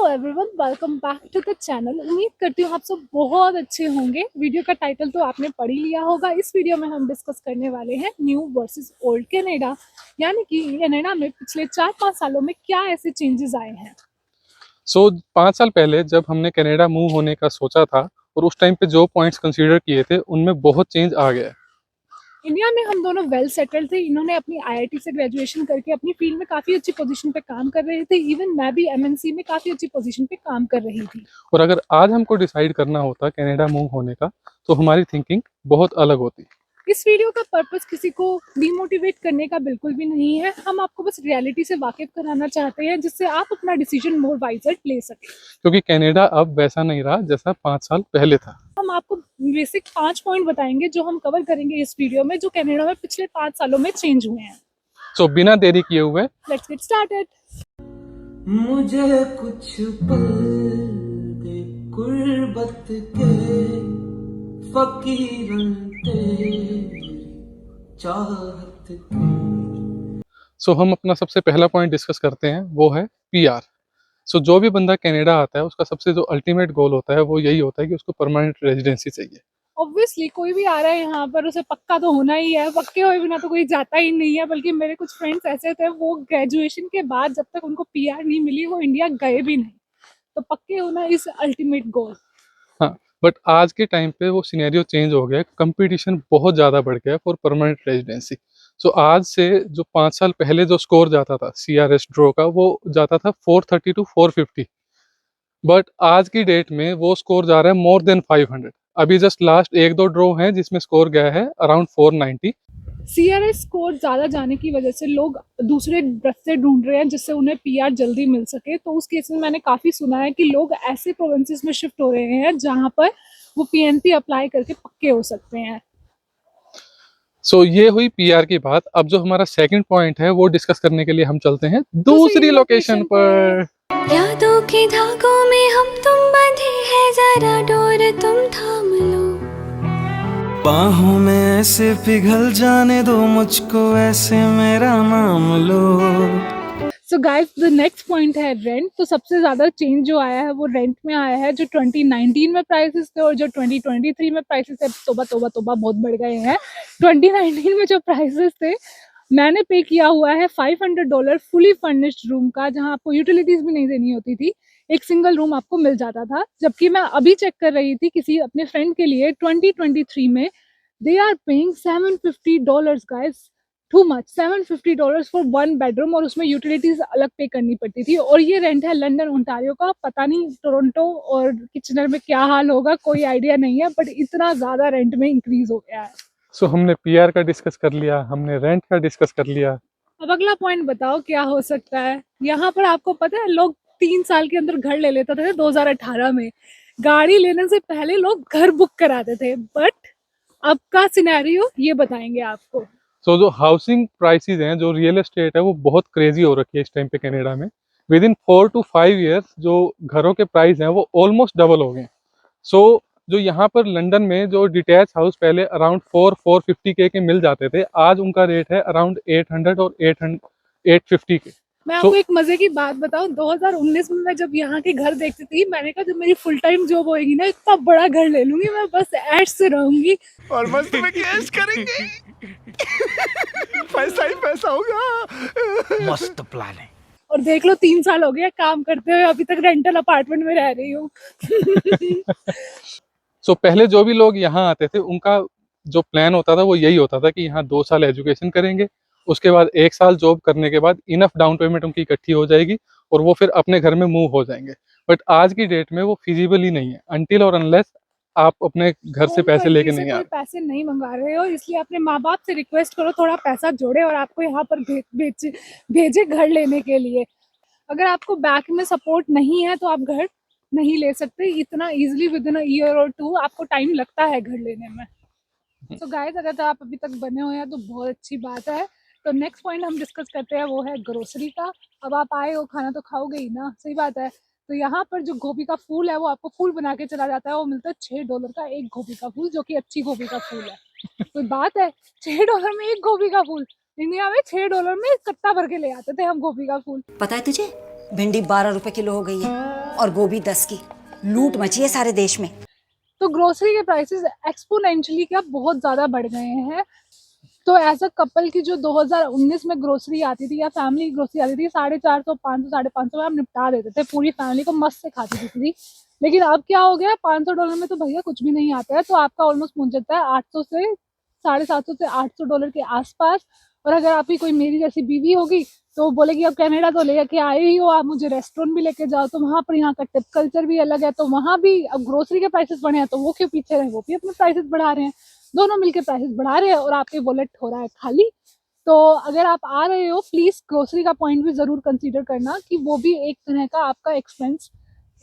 Everyone, welcome back to the channel. उम्मीद करती हूँ आप सब बहुत अच्छे होंगे। वीडियो का टाइटल तो आपने पढ़ ही लिया होगा। इस वीडियो में हम डिस्कस करने वाले हैं न्यू वर्सेस ओल्ड कनाडा, यानी कि कनाडा में पिछले 4-5 सालों में क्या ऐसे चेंजेस आए हैं। 5 साल पहले जब हमने कनाडा मूव होने का सोचा था और उस टाइम पे जो पॉइंट्स कंसीडर किए थे उनमें बहुत चेंज आ गया है। इंडिया में हम दोनों वेल सेटल्ड थे। इन्होंने अपनी आईआईटी से ग्रेजुएशन करके अपनी फील्ड में काफ़ी अच्छी पोजीशन पे काम कर रहे थे। इवन मैं भी एमएनसी में काफ़ी अच्छी पोजीशन पे काम कर रही थी। और अगर आज हमको डिसाइड करना होता कनाडा मूव होने का तो हमारी थिंकिंग बहुत अलग होती। इस वीडियो का पर्पस किसी को डीमोटिवेट करने का बिल्कुल भी नहीं है। हम आपको बस रियलिटी से वाकिफ कराना चाहते हैं जिससे आप अपना डिसीजन मोर वाइजर ले सकें, क्योंकि कनाडा अब वैसा नहीं रहा जैसा 5 साल पहले था। हम आपको बेसिक 5 पॉइंट बताएंगे जो हम कवर करेंगे इस वीडियो में, जो कनाडा में पिछले 5 सालों में चेंज हुए हैं। सो बिना देरी किए हुए लेट्स गेट स्टार्टेड। मुझे कुछ पल दे गुर्बत के फकीरन तेरी चाहत के। सो हम अपना सबसे पहला पॉइंट डिस्कस करते हैं, वो है पीआर। सो जो भी बंदा कनाडा आता है उसका सबसे जो अल्टीमेट गोल होता है वो यही होता है कि उसको परमानेंट रेजिडेंसी चाहिए। ऑब्वियसली कोई भी आ रहा है यहाँ पर उसे पक्का तो होना ही है। पक्के हुए बिना तो कोई जाता ही नहीं है। बल्कि मेरे कुछ फ्रेंड्स ऐसे थे, वो ग्रेजुएशन के बाद जब तक उनको पीआर नहीं मिली वो इंडिया गए भी नहीं। तो पक्के होना इज अल्टीमेट गोल। हाँ, बट आज के टाइम पे वो सिनेरियो चेंज हो गया है। कंपटीशन बहुत ज़्यादा बढ़ गया है फॉर परमानेंट रेजिडेंसी। सो आज से जो 5 साल पहले जो स्कोर जाता था सीआरएस ड्रॉ का, वो जाता था 430 टू 450, बट आज की डेट में वो स्कोर जा रहा है मोर देन 500। अभी जस्ट लास्ट 1-2 ड्रॉ हैं जिसमें स्कोर गया है अराउंड 490। सीआरएस स्कोर ज़्यादा जाने की वजह से लोग दूसरे रास्ते ढूंढ रहे हैं जिससे उन्हें पीआर जल्दी मिल सके। तो उस केस में मैंने काफ़ी सुना है कि लोग ऐसे प्रोविंसेस में शिफ्ट हो रहे हैं जहाँ पर वो पीएनपी अप्लाई करके पक्के हो सकते हैं। सो ये हुई पीआर की बात। अब जो हमारा सेकंड पॉइंट है वो डिस्कस करने के लिए हम चलते हैं दूसरी लोकेशन पर। यादों के धागों में हम तुम बंधे हैं, जरा डोर तुम थाम लो। बाहों में ऐसे पिघल जाने दो मुझको, ऐसे मेरा नाम लो। So guys, the next point है रेंट। तो सबसे ज़्यादा चेंज जो आया है वो रेंट में आया है। जो 2019 में प्राइसेस थे और जो 2023 में प्राइसेस थे, तोबा तोबा तोबा बहुत बढ़ गए हैं। 2019 में जो प्राइसेस थे, मैंने पे किया हुआ है $500 फुली फर्निश्ड रूम का, जहां आपको यूटिलिटीज भी नहीं देनी होती थी। एक सिंगल रूम आपको मिल जाता था। जबकि मैं अभी चेक कर रही थी किसी अपने फ्रेंड के लिए, 2023 में they are paying $750 guys. Too much, $750 for 1 bedroom, और उसमें यूटिलिटीज अलग पे करनी पड़ती थी। और ये रेंट है लंदन ओंटारियो का। पता नहीं टोरंटो और किचनर में क्या हाल होगा, कोई आइडिया नहीं है, बट इतना ज्यादा रेंट में इंक्रीज हो गया है। सो हमने पीआर का डिस्कस कर लिया, हमने रेंट का डिस्कस कर लिया। अब अगला पॉइंट बताओ क्या हो सकता है। यहाँ पर आपको पता है लोग 3 साल के अंदर घर ले लेते थे 2018 में। गाड़ी लेने से पहले लोग घर बुक कराते थे, बट अब का सिनेरियो ये बताएंगे आपको। सो जो हाउसिंग प्राइसेस हैं, जो रियल एस्टेट है, वो बहुत क्रेजी हो रखी है इस टाइम पे कनाडा में। विद इन 4 to 5 years जो घरों के प्राइस हैं वो ऑलमोस्ट डबल हो गए। सो जो यहाँ पर लंदन में जो डिटैच हाउस पहले अराउंड 450K के मिल जाते थे, आज उनका रेट है अराउंड 800 और 850K। मैं सो आपको एक मजे की बात बताऊं, 2019 में मैं जब यहाँ के घर देखती थी, मैंने कहा जब मेरी फुल टाइम जॉब होएगी ना, इतना बड़ा घर ले लूंगी मैं, बस एड्स से रहूंगी और मस्त में कैश करेंगे। पैसा ही पैसा होगा। मस्त प्लान है। और देख लो 3 साल हो गया काम करते हुए, अभी तक रेंटल अपार्टमेंट में रह रही हूँ। सो पहले जो भी लोग यहाँ आते थे उनका जो प्लान होता था वो यही होता था कि यहाँ 2 साल एजुकेशन करेंगे, उसके बाद 1 साल जॉब करने के बाद इनफ डाउन पेमेंट उनकी इकट्ठी हो जाएगी और वो फिर अपने घर में मूव हो जाएंगे। बट आज की डेट में वो फिजिबल ही नहीं है, अनटिल और अनलेस आप अपने घर से पैसे लेके नहीं आ कोई रहे। पैसे नहीं मंगा रहे हो, इसलिए अपने माँ बाप से रिक्वेस्ट करो थोड़ा पैसा जोड़े और आपको यहाँ पर भेजे घर लेने के लिए। अगर आपको बैक में सपोर्ट नहीं है तो आप घर नहीं ले सकते इतना easily. With in a year और 2 आपको टाइम लगता है घर लेने में। तो गाइस, अगर तो आप अभी तक बने हुए हैं तो बहुत अच्छी बात है। तो नेक्स्ट पॉइंट हम डिस्कस करते हैं वो है ग्रोसरी का। अब आप आए हो, खाना तो खाओगे ही ना, सही बात है। तो यहाँ पर जो गोभी का फूल है वो आपको फूल बना के चला जाता है। वो मिलता है $6 का एक गोभी का फूल, जो कि अच्छी गोभी का फूल है। कोई बात है, $6 में एक गोभी का फूल। इंडिया में $6 में कट्टा भर के ले आते थे हम गोभी का फूल। पता है तुझे, भिंडी 12 रुपए किलो हो गई है। और गोभी 10 की। लूट मची है सारे देश में। तो ग्रोसरी के प्राइसेस एक्सपोनेंशियली क्या बहुत ज़्यादा बढ़ गए हैं। तो एज अ कपल की जो 2019 में ग्रोसरी आती थी या फैमिली ग्रोसरी आती थी 450 500 550 में हम निपटा देते थे, पूरी फैमिली को मस्त से खाती थी। लेकिन अब क्या हो गया, $500 में तो भैया कुछ भी नहीं आता है। तो आपका ऑलमोस्ट पहुंच जाता है 800 से 750 से $800 के आसपास। और अगर आपकी कोई मेरी जैसी बीवी होगी तो वो बोलेगी अब कनाडा तो लेके आए ही हो आप, मुझे रेस्टोरेंट भी लेके जाओ। तो वहाँ पर यहाँ का टिप कल्चर भी अलग है, तो वहाँ भी अब ग्रोसरी के प्राइसेस बढ़े हैं तो वो क्यों पीछे रहे, वो भी अपने प्राइसेस बढ़ा रहे हैं। दोनों मिलके प्राइसेस बढ़ा रहे हैं और आपके वॉलेट हो रहा है खाली। तो अगर आप आ रहे हो प्लीज ग्रोसरी का पॉइंट भी जरूर कंसीडर करना कि वो भी एक तरह का आपका एक्सपेंस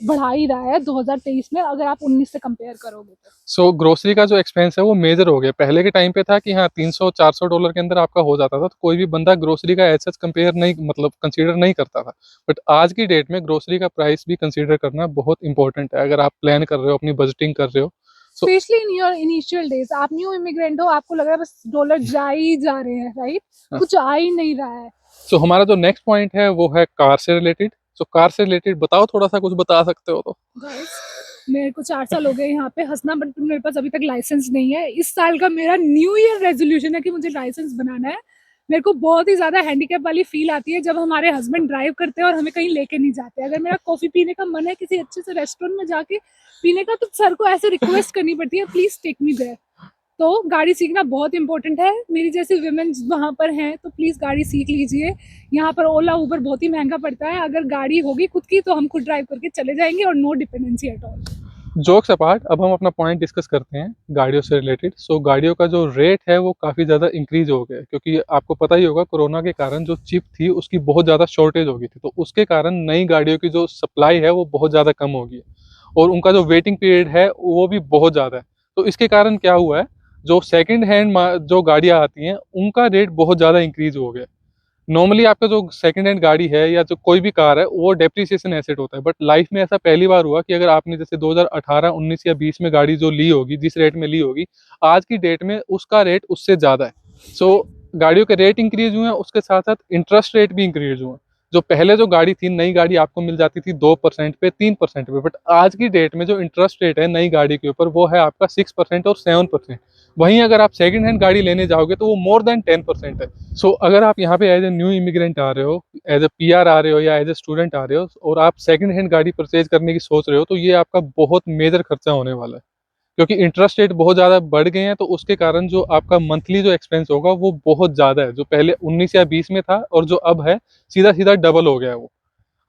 बढ़ा ही रहा है 2023 में, अगर आप 19 से कंपेयर करोगे तो। सो ग्रोसरी का जो एक्सपेंस है वो मेजर हो गया। पहले के टाइम पे था कि हाँ $300-400 के अंदर आपका हो जाता था, तो कोई भी बंदा ग्रोसरी का एज सच कंपेयर नहीं, मतलब कंसीडर नहीं करता था। बट आज की डेट में ग्रोसरी का प्राइस भी कंसीडर करना बहुत इंपॉर्टेंट है अगर आप प्लान कर रहे हो, अपनी बजटिंग कर रहे हो। So- specially in your initial days, आप न्यू इमिग्रेंट हो, आपको लग रहा है बस डॉलर जा ही जा रहे हैं, राइट? हाँ। कुछ आ ही नहीं रहा है। सो हमारा जो नेक्स्ट पॉइंट है वो है कार से रिलेटेड। सो कार से रिलेटेड बताओ, थोड़ा सा कुछ बता सकते हो तो। गाइस मेरे को 4 साल हो गए यहाँ पे हंसना, बट मेरे पास अभी तक लाइसेंस नहीं है। इस साल का मेरा न्यू ईयर रेजोल्यूशन है कि मुझे लाइसेंस बनाना है। मेरे को बहुत ही ज्यादा हैंडीकैप वाली फील आती है जब हमारे हस्बैंड ड्राइव करते हैं और हमें कहीं लेके नहीं जाते। अगर मेरा कॉफी पीने का मन है किसी अच्छे से रेस्टोरेंट में जाके पीने का, तो सर को ऐसे रिक्वेस्ट करनी पड़ती है प्लीज टेक मी देयर। तो गाड़ी सीखना बहुत इंपॉर्टेंट है। मेरी जैसी वुमेन वहाँ पर हैं तो प्लीज़ गाड़ी सीख लीजिए। यहाँ पर ओला उबर बहुत ही महंगा पड़ता है। अगर गाड़ी होगी खुद की तो हम खुद ड्राइव करके चले जाएंगे और no dependency at all. Jokes apart, अब हम अपना पॉइंट डिस्कस करते हैं गाड़ियों से रिलेटेड। सो गाड़ियों का जो रेट है वो काफ़ी ज़्यादा इंक्रीज हो गया है, क्योंकि आपको पता ही होगा कोरोना के कारण जो चिप थी उसकी बहुत ज़्यादा शॉर्टेज हो गई थी। तो उसके कारण नई गाड़ियों की जो सप्लाई है वो बहुत ज़्यादा कम हो गई है और उनका जो वेटिंग पीरियड है वो भी बहुत ज़्यादा है। तो इसके कारण क्या हुआ है, जो सेकंड हैंड जो गाड़ियाँ आती हैं उनका रेट बहुत ज़्यादा इंक्रीज हो गया। नॉर्मली आपका जो सेकंड हैंड गाड़ी है या जो कोई भी कार है वो डेप्रिसिएशन एसेट होता है, बट लाइफ में ऐसा पहली बार हुआ कि अगर आपने जैसे 2018, 19 या 20 में गाड़ी जो ली होगी, जिस रेट में ली होगी, आज की डेट में उसका रेट उससे ज़्यादा है। सो गाड़ियों के रेट इंक्रीज हुए हैं, उसके साथ साथ इंटरेस्ट रेट भी इंक्रीज हुए हैं। जो पहले जो गाड़ी थी, नई गाड़ी आपको मिल जाती थी 2% पे, 3% पे, बट आज की डेट में जो इंटरेस्ट रेट है नई गाड़ी के ऊपर वो है आपका 6% और 7%। वहीं अगर आप सेकंड हैंड गाड़ी लेने जाओगे तो वो मोर देन 10% है। सो अगर आप यहाँ पे एज ए न्यू इमिग्रेंट आ रहे हो, एज ए पीआर आ रहे हो या एज ए स्टूडेंट आ रहे हो और आप सेकंड हैंड गाड़ी परचेज करने की सोच रहे हो, तो ये आपका बहुत मेजर खर्चा होने वाला है, क्योंकि इंटरेस्ट रेट बहुत ज़्यादा बढ़ गए हैं। तो उसके कारण जो आपका मंथली जो एक्सपेंस होगा वो बहुत ज़्यादा है। जो पहले 19 या 20 में था और जो अब है सीधा सीधा डबल हो गया है वो।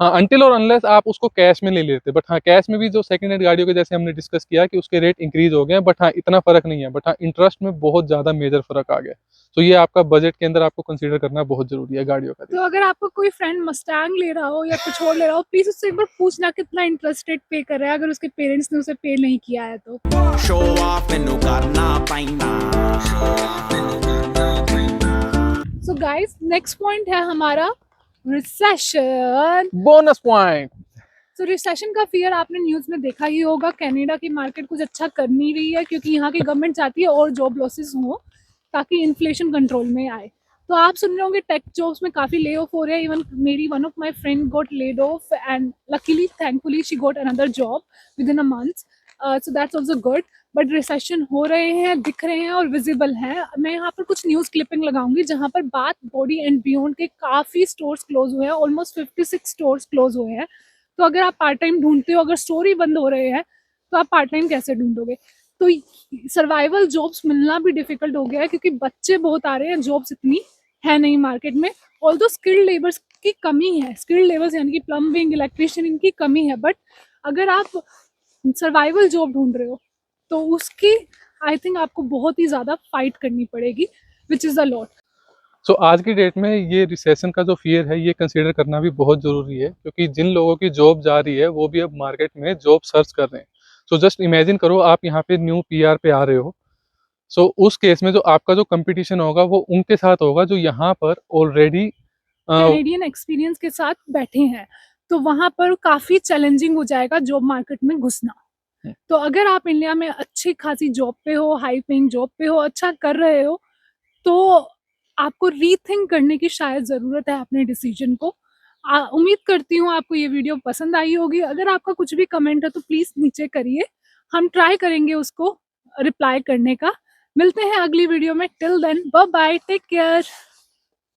हाँ, अनटिल और अनलेस आप उसको कैश में ले लेते, बट हाँ कैश में भी जो सेकंड हैंड गाड़ियों के जैसे हमने डिस्कस किया कि उसके रेट इंक्रीज हो गए हैं, बट हाँ इतना फर्क नहीं है। बट हाँ इंटरेस्ट में बहुत ज़्यादा मेजर फर्क आ गया। तो ये आपका बजट के अंदर आपको कंसीडर करना बहुत जरूरी है गाड़ियों का। तो अगर आपको कोई फ्रेंड मस्टैंग ले रहा हो या कुछ और ले रहा हो, प्लीज उससे एक बार पूछना कितना इंटरेस्ट रेट पे कर रहा है, अगर उसके पेरेंट्स ने उसे पे नहीं किया है तो। शो ऑफ मैनू करना पैंदा। सो गाइस नेक्स्ट पॉइंट है हमारा रिसेशन। Bonus point. तो रिसेशन का फियर आपने न्यूज़ में देखा ही होगा। कनाडा की मार्केट कुछ अच्छा कर नहीं रही है क्योंकि यहाँ की गवर्नमेंट चाहती है और जॉब लॉसेस हो ताकि इन्फ्लेशन कंट्रोल में आए। तो आप सुन रहे होंगे टेक जॉब्स में काफ़ी ले ऑफ हो रहे हैं। इवन मेरी one of my friend got laid off and luckily thankfully she got another job with in a month. So that's also good. But recession हो रहे हैं, दिख रहे हैं और विजिबल हैं। मैं यहाँ पर कुछ न्यूज़ क्लिपिंग लगाऊंगी जहाँ पर बात बॉडी एंड बियॉन्ड के काफ़ी स्टोर्स क्लोज हुए हैं। ऑलमोस्ट 56 स्टोर्स क्लोज हुए हैं। तो अगर आप पार्ट टाइम ढूंढते हो, अगर स्टोर ही बंद हो रहे हैं तो आप पार्ट टाइम कैसे ढूंढोगे? तो सर्वाइवल जॉब्स मिलना भी डिफिकल्ट हो गया है क्योंकि बच्चे बहुत आ रहे हैं, जॉब्स इतनी है नहीं मार्केट में। ऑल्दो स्किल्ड लेबर्स की कमी है, स्किल्ड लेबर्स यानी कि प्लम्बिंग, इलेक्ट्रिशियन, इनकी कमी है। बट अगर आप सर्वाइवल जॉब ढूंढ रहे हो तो उसकी आई थिंक आपको बहुत ही ज़्यादा फाइट करनी पड़ेगी, विच इज़ अ लॉट। सो आज की डेट में ये रिसेशन का जो फियर है ये कंसीडर करना भी बहुत ज़रूरी है, क्योंकि जिन लोगों की जॉब जा रही है वो भी अब मार्केट में जॉब सर्च कर रहे हैं। सो जस्ट इमेजिन करो आप यहाँ पे न्यू पीआर पे आ रहे हो। सो उस केस में जो आपका जो कंपटीशन होगा वो उनके साथ होगा जो यहाँ पर ऑलरेडी कैनेडियन एक्सपीरियंस के साथ बैठे हैं। तो वहाँ पर काफ़ी चैलेंजिंग हो जाएगा जॉब मार्केट में घुसना। तो अगर आप इंडिया में अच्छी खासी जॉब पे हो, हाई पेइंग जॉब पे हो, अच्छा कर रहे हो, तो आपको रीथिंक करने की शायद ज़रूरत है अपने डिसीजन को। उम्मीद करती हूँ आपको ये वीडियो पसंद आई होगी। अगर आपका कुछ भी कमेंट है तो प्लीज़ नीचे करिए, हम ट्राई करेंगे उसको रिप्लाई करने का। मिलते हैं अगली वीडियो में, till then bye bye, take care.